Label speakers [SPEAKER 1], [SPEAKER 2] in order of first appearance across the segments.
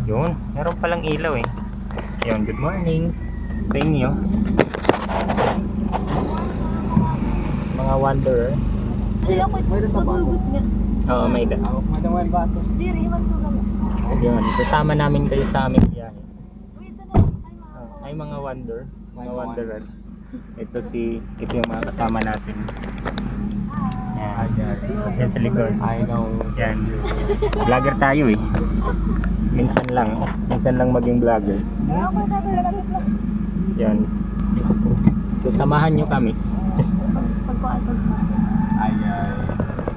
[SPEAKER 1] Yun, meron palang ilaw eh. Yun, good morning sa inyo. Mga wanderer. Oo, may da. Yun, kasama namin kayo sa aming biyahe. Ay mga wanderer. Ito yung mga kasama natin. Yan sa likod. Yan. Vlogger tayo eh. Minsan lang maging vlogger. Yan. So samahan nyo kami.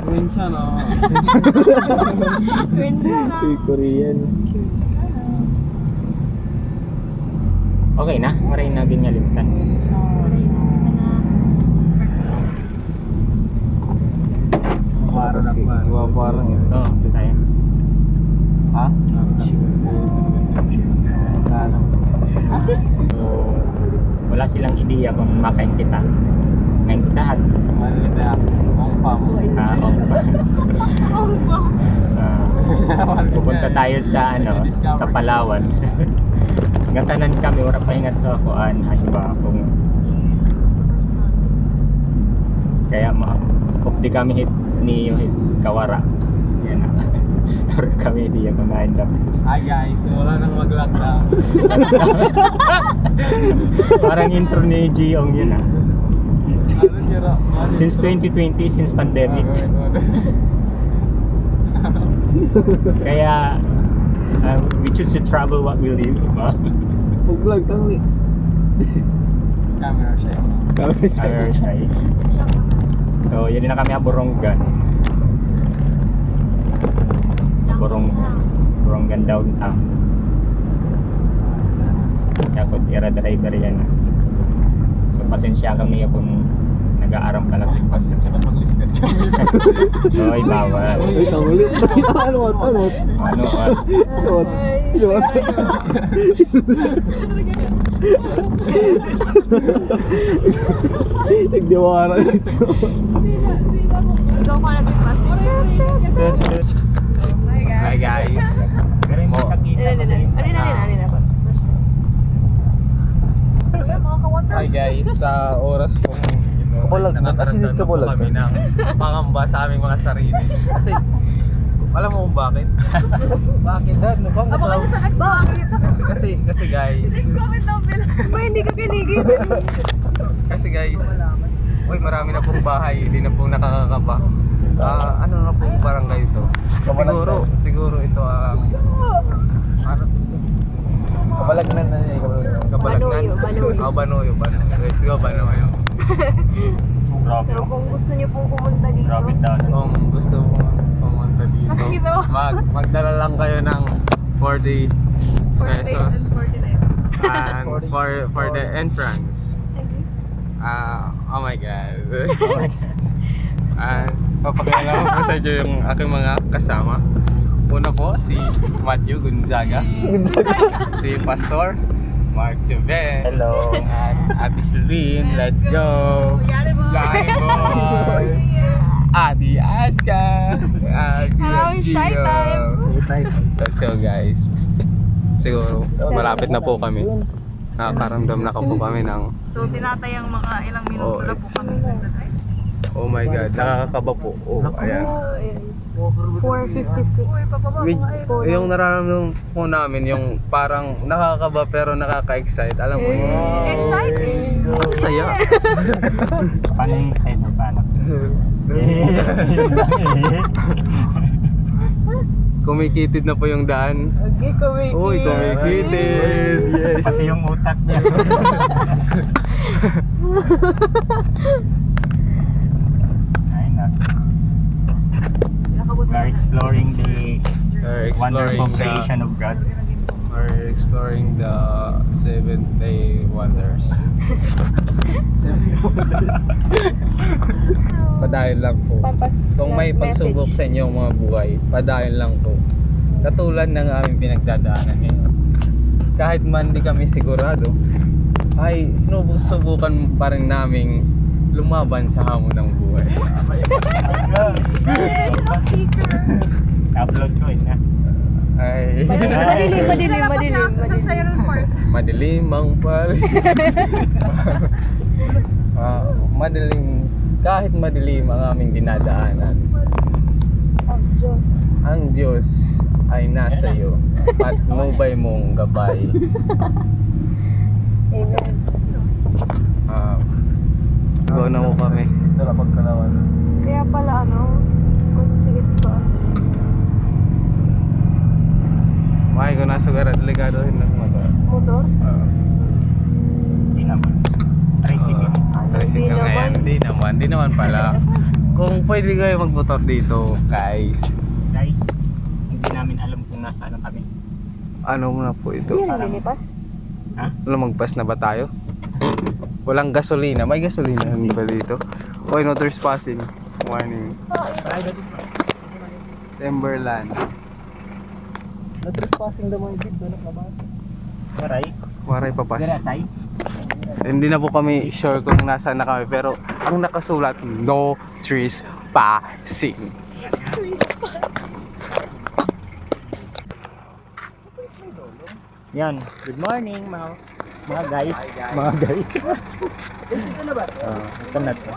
[SPEAKER 2] Minsan no.
[SPEAKER 1] Korean. Okay na, maray na ginalimutan.
[SPEAKER 2] Parang ito.
[SPEAKER 1] Ito tayo.
[SPEAKER 2] Ha?
[SPEAKER 1] So, wala silang ideya kung makain kita. Kain kita at pupunta tayo sa sa Palawan. Ngatanan kami ora pahingat to ako ba kung kaya di kami hit ni Kawara. Yan na. Kami di yung kumain daw.
[SPEAKER 2] Hi guys, wala nang mag-lockdown.
[SPEAKER 1] Parang intro ni Jiong yun ah. Since 2020, since pandemic. Kaya we choose to travel what we live, diba?
[SPEAKER 2] Vlog tang ni. Camera shy. So, yun na kami Borongan. Borongan downtown. Yakot era driver yan. So, pasensya kami kung nag-aaram ka lang.
[SPEAKER 3] Pasensya ka mag-listed kami.
[SPEAKER 1] Oy, bawal.
[SPEAKER 2] Wait, ang ulit. Ano? Nagdiwara ito. Hi guys. Hi guys, sa oras kong
[SPEAKER 3] Kabulag na, kasi dito kabulag
[SPEAKER 2] kami ng pangamba sa aming mga sarili. Kasi alam mo kung bakit? Bakit dad? Kasi guys.
[SPEAKER 4] Hindi ka kinigil.
[SPEAKER 2] Kasi guys, marami na pong bahay, hindi na pong nakakakaba. Ano na pong barangay ito? Siguro ito ang
[SPEAKER 3] Kabalagnan na niya.
[SPEAKER 2] Kabalagnan. Banoyo. Let's go, Banoyo.
[SPEAKER 1] Grabe.
[SPEAKER 4] So kung gusto niyo pong pumunta dito,
[SPEAKER 1] Grabe down.
[SPEAKER 2] Kung gusto mo pumunta dito, magdala lang kayo ng 40 pesos. And for the entrance. Oh my god. Papakilala ko sa inyo yung aking mga kasama. Una po si Matthew Gonzaga, si Pastor Mark Joven,
[SPEAKER 1] Hello.
[SPEAKER 2] and Ate Sylvine. Let's go! Bye boy! Ate Aska! Ate
[SPEAKER 4] Shy time.
[SPEAKER 2] Let's go guys. Siguro malapit na po kami. Nakakaramdam na po kami ng
[SPEAKER 4] So tinatayang mga ilang minuto na po kami.
[SPEAKER 2] oh my god, nakakakaba po. Oh, ayan.
[SPEAKER 4] 4:56.
[SPEAKER 2] Yung nararamdaman po namin, yung parang nakakaba pero nakaka-excite. Alam mo yun?
[SPEAKER 4] Exciting!
[SPEAKER 2] Ang saya!
[SPEAKER 1] Paano yung side mo? Paano?
[SPEAKER 2] Kumikitid na po yung daan.
[SPEAKER 4] Okay, kumikitid.
[SPEAKER 2] Uy, kumikitid! Yes!
[SPEAKER 1] Pati yung utak niya. Ayun na. We're exploring the wonderful creation of God.
[SPEAKER 2] We're exploring the 7-day wonders. Padayon lang po. Kung may pagsubok sa inyong mga buhay, padayon lang po. Katulad ng aming pinagdadaanan ngayon. Kahit man di kami sigurado, ay sinusubukan pa rin naming lumaban sa hamon ng buhay.
[SPEAKER 1] Upload ko isa.
[SPEAKER 2] Ay, Madilim ang pal. Madilim, kahit madilim ang aming dinadaanan, ang Diyos ay nasa iyo at nubay mong gabay.
[SPEAKER 5] Amen.
[SPEAKER 2] Go na mo kami.
[SPEAKER 3] Ito na pagkalawan.
[SPEAKER 5] Kaya pala kung sigit pa.
[SPEAKER 2] May ko nasa garad, ligado rin ng motor.
[SPEAKER 5] Motor?
[SPEAKER 1] Hindi naman. Tricycle.
[SPEAKER 2] Tricycle ngayon, hindi naman pala. Kung pwede kayo magmotor dito, guys.
[SPEAKER 1] Guys, hindi namin alam kung nasaan kami.
[SPEAKER 2] Ano muna po ito?
[SPEAKER 5] Hindi na nilipas?
[SPEAKER 1] Ha?
[SPEAKER 2] Lumagpas na ba tayo? Walang gasolina. May gasolina ba dito? Oy, no trespassing. Warning. Timberland.
[SPEAKER 3] No trespassing daw mga dito na ba?
[SPEAKER 1] Waray.
[SPEAKER 2] Waray papas.
[SPEAKER 1] Garasay.
[SPEAKER 2] Hindi na po kami sure kung nasaan na kami, pero ang nakasulat, no trespassing.
[SPEAKER 1] Yan. Good morning mga guys. Mga guys. Ito na to.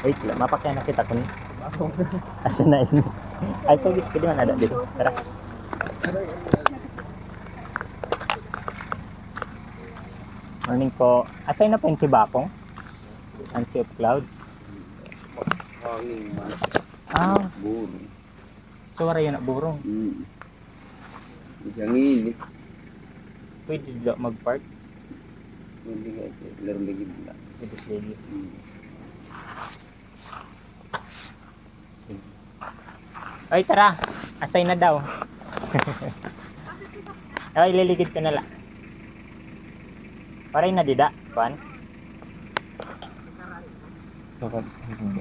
[SPEAKER 1] Wait lang, mapakya na kita kung asa na yun. Ay, pwede man ada dito. Tara. Morning po. Asay na po yung tibakong? Ang Sea of Clouds. Ah,
[SPEAKER 2] Burong.
[SPEAKER 1] so wala yun na burong.
[SPEAKER 2] Jangil.
[SPEAKER 1] Pwede dito mag-park.
[SPEAKER 2] Hindi ka, larong lagi bila.
[SPEAKER 1] Pwede sige. Ay, tara. Asay na daw. Ay, liligid ko na lang. Paray na dida. Kuan?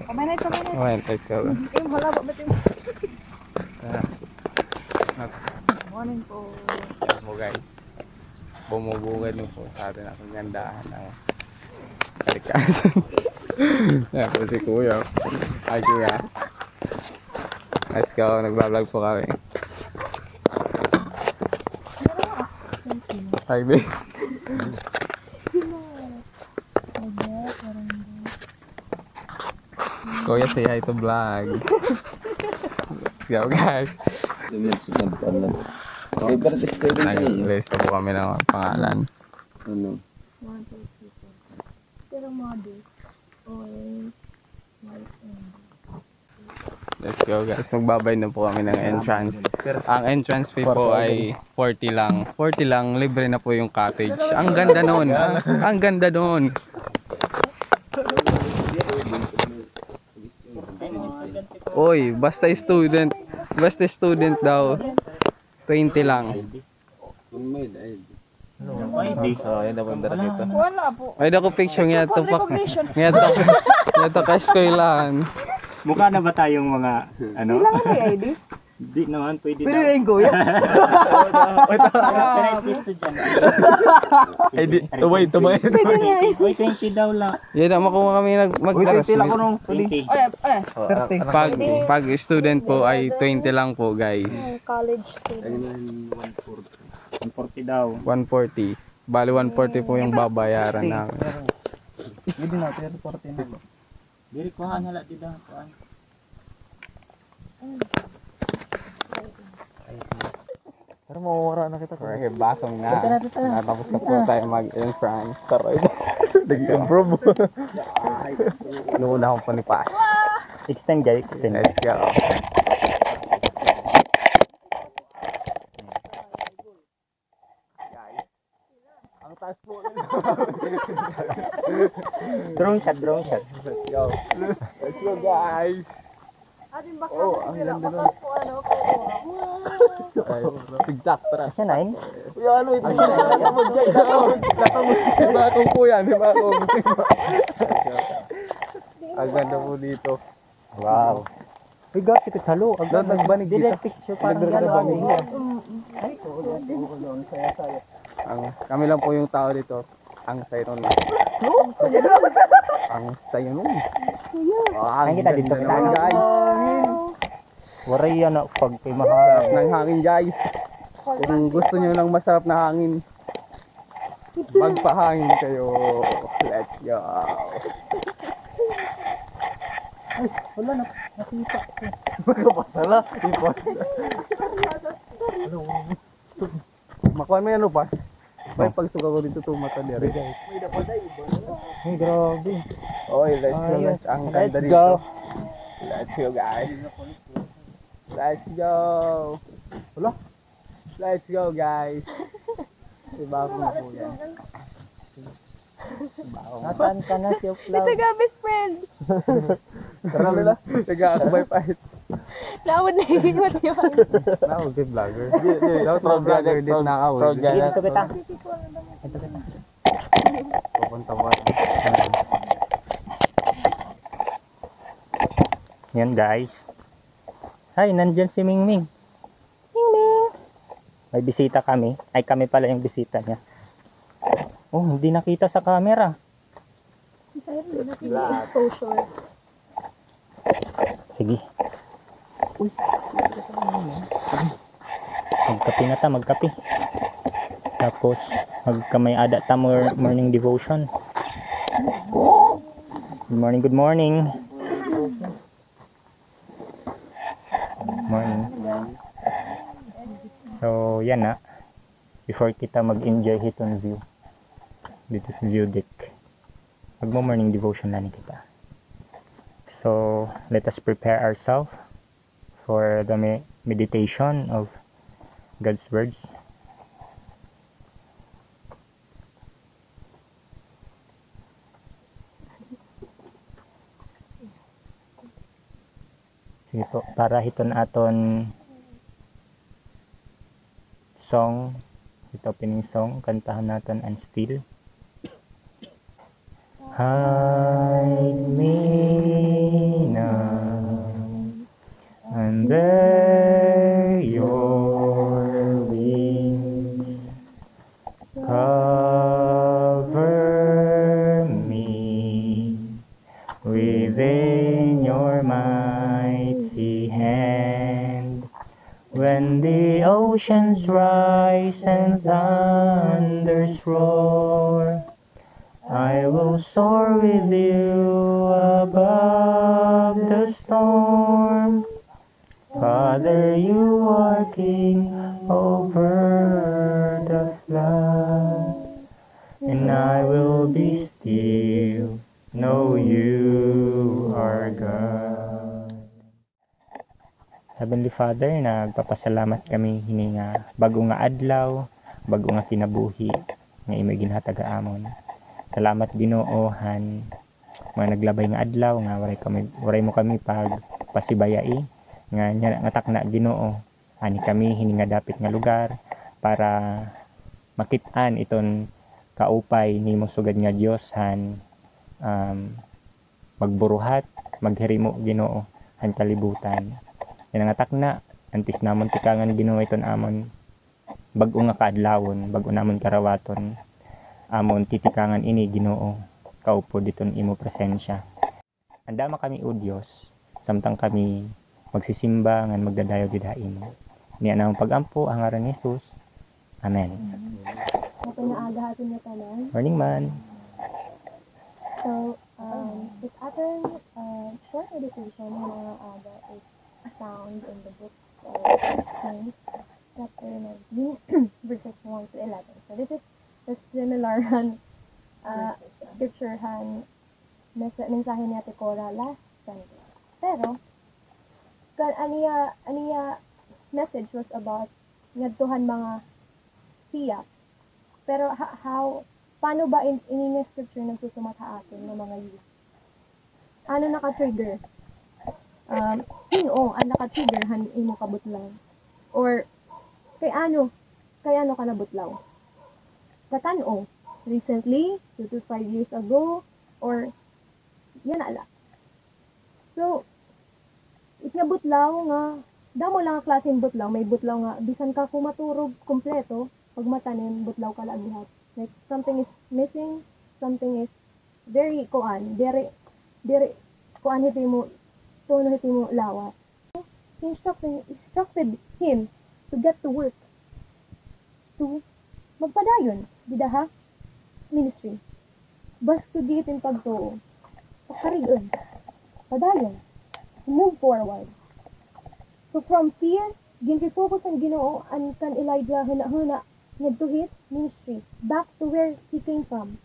[SPEAKER 5] Kamay na ito, kamay na.
[SPEAKER 2] Okay, let's go.
[SPEAKER 5] Wala ba ba ito?
[SPEAKER 2] Morning po. Mo guys. Bumubugad mo po sa atin ang gandahan ng kalikasan. Yan po si Kuya. Hi Kuya. Let's go, nagbablog po kami. Hi babe. Kuya, say hi to vlog. Let's go guys. Nag-list po kami ng pangalan. Ano?
[SPEAKER 5] Pero model.
[SPEAKER 2] Let's go guys, magbabay na po kami ng entrance. Ang entrance fee po ay 40 lang. 40 lang, libre na po yung cottage. Ang ganda noon. Ang ganda noon. Oy, basta student daw. 20 lang.
[SPEAKER 5] Wala po.
[SPEAKER 2] Ay, dako picture nga to pak. Nga to ka eskwelahan.
[SPEAKER 1] Mukha na ba tayong mga ano?
[SPEAKER 5] Kailangan may ID?
[SPEAKER 1] Di naman, pwede
[SPEAKER 3] Pwede
[SPEAKER 1] daw.
[SPEAKER 3] yung kuya.
[SPEAKER 1] Ay, di,
[SPEAKER 3] Tumay.
[SPEAKER 5] Pwede nga eh.
[SPEAKER 1] Uy, 20 daw lang.
[SPEAKER 2] Yan na makuha kami
[SPEAKER 3] Tila ko nung
[SPEAKER 1] 20.
[SPEAKER 2] Pag student po ay 20 lang po guys.
[SPEAKER 5] College student.
[SPEAKER 1] 140 daw.
[SPEAKER 2] 140. Bali 140 po yung babayaran namin.
[SPEAKER 3] Hindi na, 40 na.
[SPEAKER 1] Diri ko hanala di daw kuan.
[SPEAKER 3] Pero mawawara na kita.
[SPEAKER 2] Okay, basong na. Natapos na po tayo mag-entrance. Taroy.
[SPEAKER 3] Nag-improve.
[SPEAKER 2] Noon akong panipas.
[SPEAKER 1] Extend guys.
[SPEAKER 2] Let's go.
[SPEAKER 3] Ang taas po.
[SPEAKER 1] Drone shot.
[SPEAKER 2] Let's go. Let's go guys.
[SPEAKER 5] Ating baka
[SPEAKER 3] ang ganda nun.
[SPEAKER 2] Tigtak, tara.
[SPEAKER 1] Siya na yun.
[SPEAKER 3] Kuya, ano ito?
[SPEAKER 2] Di ba akong kuya? Di ba akong? Ang ganda po dito.
[SPEAKER 1] Wow. Uy, God, ito salo.
[SPEAKER 2] Doon nagbanig dito.
[SPEAKER 1] Direct picture parang
[SPEAKER 2] Nagbanig
[SPEAKER 1] gano'n.
[SPEAKER 2] Kami lang po yung tao dito. Ang sayo nun. Ang sayo nun.
[SPEAKER 1] Ay, kita dito.
[SPEAKER 2] Naman guys.
[SPEAKER 1] Waray yan na pag kay
[SPEAKER 2] Sarap
[SPEAKER 1] mahal.
[SPEAKER 2] ng hangin guys. Kung gusto nyo ng masarap na hangin, magpahangin kayo. Let's go.
[SPEAKER 3] Wala na. Nakita ko.
[SPEAKER 2] Wala. Ipos. Makuha mo yan pa. May pagsuka ko dito tumata dito.
[SPEAKER 1] Ay, grabe.
[SPEAKER 2] Oy, let's go
[SPEAKER 1] Ayos.
[SPEAKER 2] guys. Ang ganda
[SPEAKER 1] Let's
[SPEAKER 2] dito.
[SPEAKER 1] go.
[SPEAKER 2] Let's go guys. Let's go. Wala. Let's go guys. Diba ako na po yan.
[SPEAKER 1] Nasaan ka na, si Oklaw?
[SPEAKER 5] Ito ka, best friend.
[SPEAKER 2] Tara nila. Nag-aakbay pa ito.
[SPEAKER 5] Naawad na iiwat yun.
[SPEAKER 2] Nakawag si vlogger. Pro vlogger din nakawag.
[SPEAKER 1] Ito kita.
[SPEAKER 2] Pupunta mo.
[SPEAKER 1] Yan guys. Hi, nandyan si Mingming.
[SPEAKER 5] Ming-ming.
[SPEAKER 1] May bisita kami. Ay, kami pala yung bisita niya. Oh, hindi nakita sa camera.
[SPEAKER 5] Sa'yo rin natin yung exposure.
[SPEAKER 1] Sige. Magkape na ta, magkape. Tapos, magkamay ada ta morning devotion. Good morning, good morning. Good morning. So, yan na. Before kita mag-enjoy hiton view. Dito sa view deck. Magmo-morning devotion na ni kita. So, let us prepare ourselves for the meditation of God's words. Sige po, para hiton aton song, ito opening song, kantahan natin and still. Hide me now under your wings, cover me within your mighty hand. When the oceans rise and thunders roar, I will soar with you above the storm. Father, you are king over the flood, and I will be still, know you are God. Heavenly Father, nagpapasalamat kami hininga bago nga adlaw, bago nga kinabuhi nga imay ginhataga amon. Salamat Ginoohan, mga naglabay nga adlaw nga waray mo kami pag pasibayai nga takna Ginoo. Ani kami hininga dapit nga lugar para makit-an iton kaupay nimo sugad nga Dios han magburuhat, maghirimo Ginoo han kalibutan. Yan nga takna antis namon tikangan Ginoo iton amon bag-o nga kaadlawon, bag-o namon karawaton. Amon titikangan ini Ginoo kaupo diton imo presensya. Andama kami o Dios samtang kami magsisimba ngan magdadayo didain. Niya namang pagampo ang ngaran ni Jesus. Amen.
[SPEAKER 5] Ito na aga atin na tanan.
[SPEAKER 1] Morning man.
[SPEAKER 5] So, this ating short meditation na aga is found in the book of James, chapter 19, verses 1 to 11. So, this is the similar scripture mensahe ni Ate Cora last Sunday. Pero, aniya message was about ngadtuhan mga siya. Pero paano ba ini scripture nagsusumat sa atin ng mga youth? Ano naka-trigger? Sino ang naka-trigger han imo kabutlaw? Or kay ano ka nabutlaw? Katano? Recently? 2 to 5 years ago? Or yan ala? So, nga butlaw nga, damo lang ang klaseng butlaw, may butlaw nga, bisan ka kumaturog kompleto, pag matanim, butlaw ka lang lahat. Like, something is missing, something is very kuan, hiti mo, tono hiti mo lawas. He instructed him to get to work. To magpadayon, bidaha, ministry. Basta giitin pagtuo. Pakarigon. Padayon. Move forward. So from fear, ginfocus ang Ginoo and kan Elijah huna-huna ngadto his ministry back to where he came from.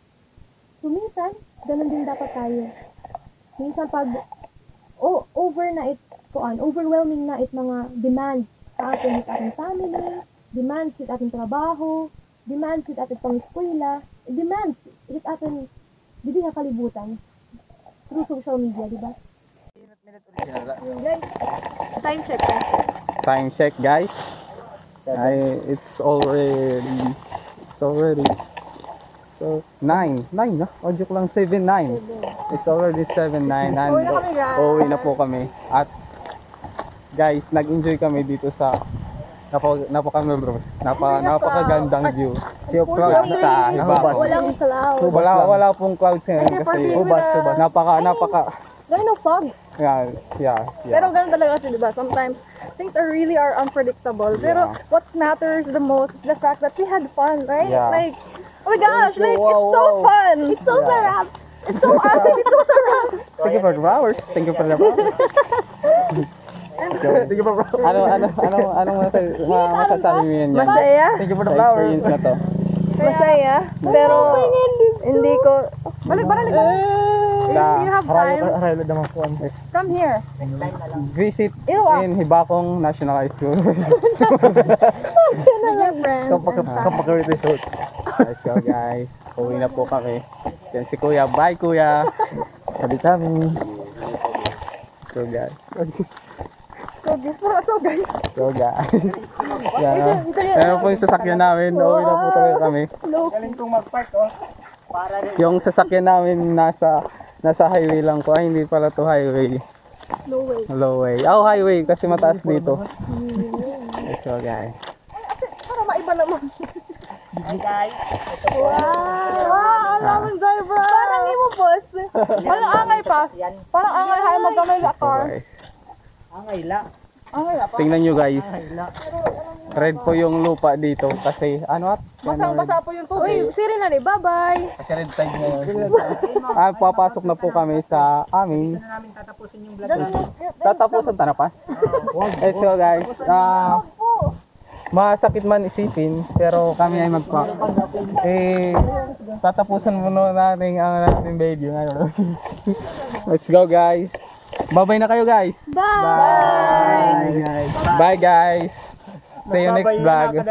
[SPEAKER 5] So minsan, ganun din dapat tayo. Minsan pag overwhelming na it mga demands sa atin sa ating family, demands sa ating trabaho, demands sa ating pang-eskwela, demands sa ating hindi na kalibutan through social media, di ba? Guys, time check.
[SPEAKER 2] Time check, guys. It's already so 9 na. O joke lang, 7-9. It's already 7-9 and uuwi na po kami. At guys, nag-enjoy kami dito sa napakagandang view. Sea of clouds sa Hibabaw.
[SPEAKER 5] Walang cloud.
[SPEAKER 2] Wala pong clouds ngayon kasi napaka
[SPEAKER 5] Gano'n ng fog.
[SPEAKER 2] yeah.
[SPEAKER 4] Pero ganun talaga kasi, diba? Sometimes, things really are unpredictable. Pero,
[SPEAKER 2] Yeah.
[SPEAKER 4] what matters the most is the fact that we had fun, right?
[SPEAKER 2] Yeah.
[SPEAKER 4] Like, oh my gosh, like,
[SPEAKER 2] Wow,
[SPEAKER 4] it's so
[SPEAKER 2] wow.
[SPEAKER 4] fun.
[SPEAKER 5] It's so
[SPEAKER 2] Yeah.
[SPEAKER 5] sarap.
[SPEAKER 4] It's so awesome. It's so sarap.
[SPEAKER 2] Thank you for the flowers. Thank you for the flowers. Anong masasabi mo yan?
[SPEAKER 4] Masaya?
[SPEAKER 2] Thank you for the flowers. Experience na to.
[SPEAKER 4] Masaya. Pero, hindi ko... Balik. You have time. Come here.
[SPEAKER 2] Visit
[SPEAKER 4] Ew,
[SPEAKER 2] in Hibakong National High School. Let's go, guys. Uwi na po kami. Yan si Kuya. Bye, Kuya. Sabi kami. So, guys. So, guys. Yan. Yan po yung sasakyan namin. Uwi na po talaga kami. Yung sasakyan namin nasa highway lang po. Ay, hindi pala to highway. Low way. Oh, highway kasi mataas dito. Let's go, guys.
[SPEAKER 4] Para maiba naman.
[SPEAKER 5] Wow!
[SPEAKER 4] Ang daming driver. Parang mo, boss. Parang angay pa. Parang angay hayo magkamay la car.
[SPEAKER 2] Okay.
[SPEAKER 4] Angay la pa.
[SPEAKER 2] Tingnan nyo, guys. Red po yung lupa dito kasi
[SPEAKER 4] Basang-basa po yung tubig. Uy, siri na ni. Bye-bye.
[SPEAKER 2] Kasi red tide ngayon. Papasok na po kami sa amin. Tatapusan ta na pa? Let's go, guys. Masakit man isipin, pero kami ay tatapusan muna natin ang ating video ngayon. Let's go, guys. Bye-bye na kayo, guys.
[SPEAKER 5] Bye!
[SPEAKER 2] Bye, guys. See you next vlog.